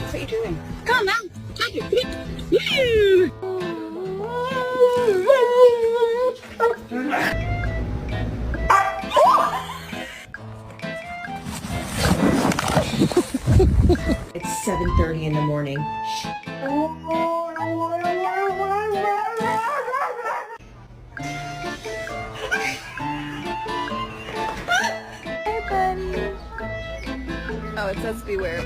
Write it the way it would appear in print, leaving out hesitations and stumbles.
What are you doing? Come on now. Take it. Woo! It's 7:30 in the morning. Hey, buddy. Oh, it says beware.